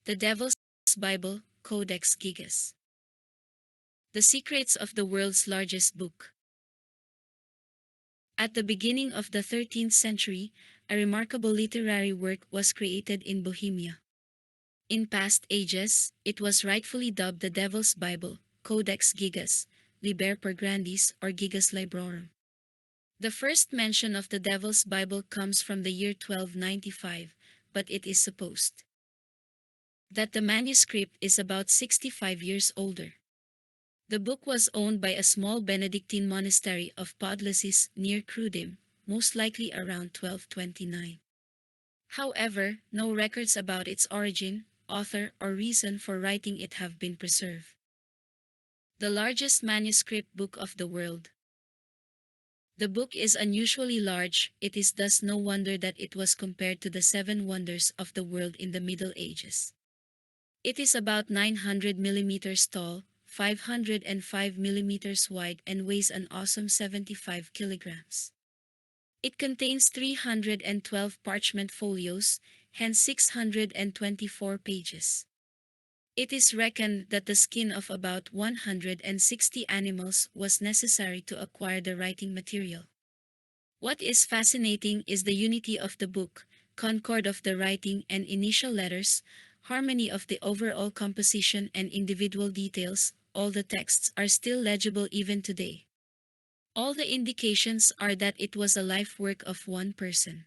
The Devil's Bible, Codex Gigas. The Secrets of the World's Largest Book. At the beginning of the 13th century, a remarkable literary work was created in Bohemia. In past ages, it was rightfully dubbed the Devil's Bible, Codex Gigas, Liber per Grandis or Gigas Librorum. The first mention of the Devil's Bible comes from the year 1295, but it is supposed that the manuscript is about 65 years older. The book was owned by a small Benedictine monastery of Podlasis near Krudim, most likely around 1229. However, no records about its origin, author, or reason for writing it have been preserved. The largest manuscript book of the world. The book is unusually large, it is thus no wonder that it was compared to the seven wonders of the world in the Middle Ages. It is about 900 millimeters tall, 505 millimeters wide and weighs an awesome 75 kilograms. It contains 312 parchment folios, hence 624 pages. It is reckoned that the skin of about 160 animals was necessary to acquire the writing material. What is fascinating is the unity of the book, concord of the writing and initial letters, harmony of the overall composition and individual details. All the texts are still legible even today. All the indications are that it was a life work of one person.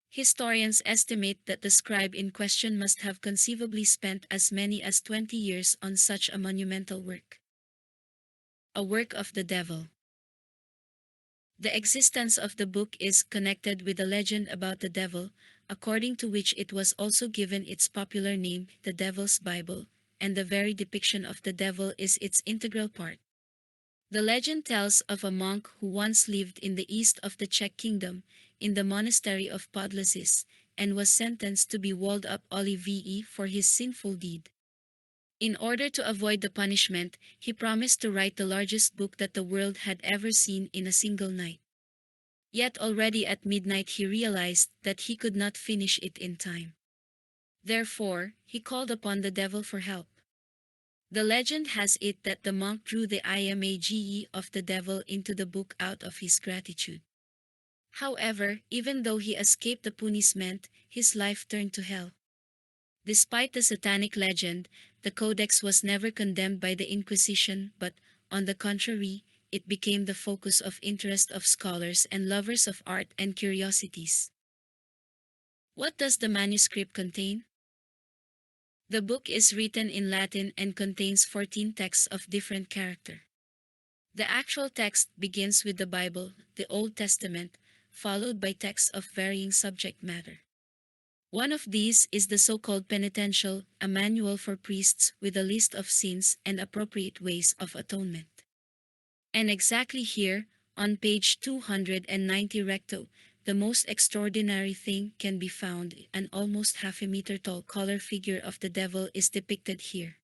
Historians estimate that the scribe in question must have conceivably spent as many as 20 years on such a monumental work. A work of the devil. The existence of the book is connected with a legend about the devil, according to which it was also given its popular name, the Devil's Bible, and the very depiction of the devil is its integral part. The legend tells of a monk who once lived in the east of the Czech kingdom, in the monastery of Podlasis, and was sentenced to be walled up Olive for his sinful deed. In order to avoid the punishment, he promised to write the largest book that the world had ever seen in a single night. Yet already at midnight he realized that he could not finish it in time. Therefore, he called upon the devil for help. The legend has it that the monk drew the image of the devil into the book out of his gratitude. However, even though he escaped the punishment, his life turned to hell. Despite the satanic legend, the codex was never condemned by the Inquisition but, on the contrary, it became the focus of interest of scholars and lovers of art and curiosities. What does the manuscript contain? The book is written in Latin and contains 14 texts of different character. The actual text begins with the Bible, the Old Testament, followed by texts of varying subject matter. One of these is the so-called penitential, a manual for priests with a list of sins and appropriate ways of atonement. And exactly here, on page 290 recto, the most extraordinary thing can be found. An almost half a meter tall color figure of the devil is depicted here.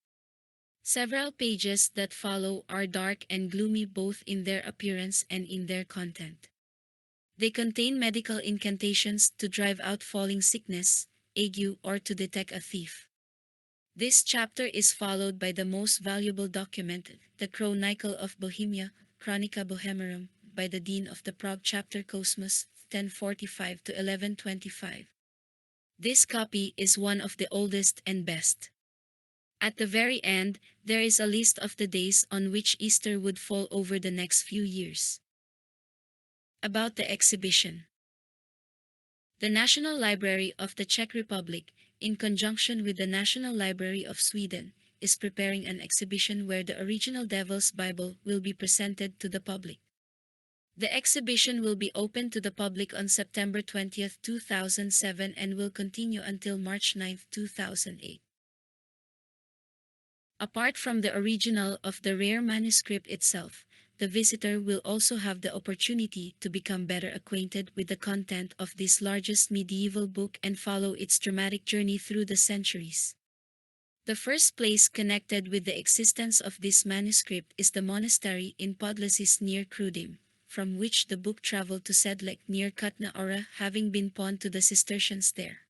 Several pages that follow are dark and gloomy both in their appearance and in their content. They contain medical incantations to drive out falling sickness, ague, or to detect a thief. This chapter is followed by the most valuable document, the Chronicle of Bohemia, Chronica Bohemerum, by the Dean of the Prague Chapter Cosmas, 1045 to 1125. This copy is one of the oldest and best. At the very end, there is a list of the days on which Easter would fall over the next few years. About the exhibition. The National Library of the Czech Republic, in conjunction with the National Library of Sweden, is preparing an exhibition where the original Devil's Bible will be presented to the public. The exhibition will be open to the public on September 20, 2007 and will continue until March 9, 2008. Apart from the original of the rare manuscript itself, the visitor will also have the opportunity to become better acquainted with the content of this largest medieval book and follow its dramatic journey through the centuries. The first place connected with the existence of this manuscript is the monastery in Podlasis near Krudim, from which the book traveled to Sedlec near Kutna Ora, having been pawned to the Cistercians there.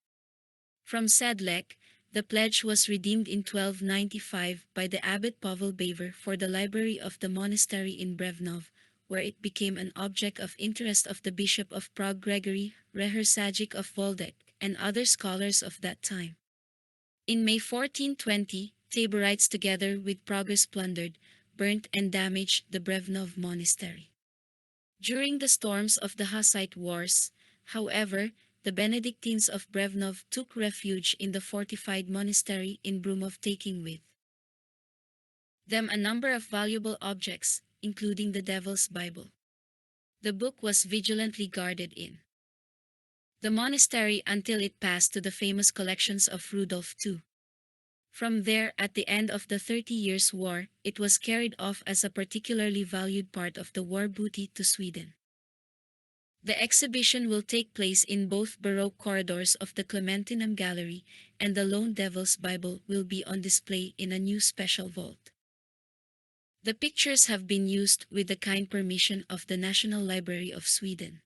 From Sedlec, The pledge was redeemed in 1295 by the abbot Pavel Baver for the library of the monastery in Brevnov, where it became an object of interest of the Bishop of Prague Gregory Rehersagic of Waldeck and other scholars of that time. In May 1420, Taborites together with Praguers plundered, burnt and damaged the Brevnov monastery. During the storms of the Hussite Wars, however, the Benedictines of Brevnov took refuge in the fortified monastery in Brumov, taking with them a number of valuable objects, including the Devil's Bible. The book was vigilantly guarded in the monastery until it passed to the famous collections of Rudolf II. From there, at the end of the 30 Years' War, it was carried off as a particularly valued part of the war booty to Sweden. The exhibition will take place in both Baroque corridors of the Clementinum Gallery, and the Lone Devil's Bible will be on display in a new special vault. The pictures have been used with the kind permission of the National Library of Sweden.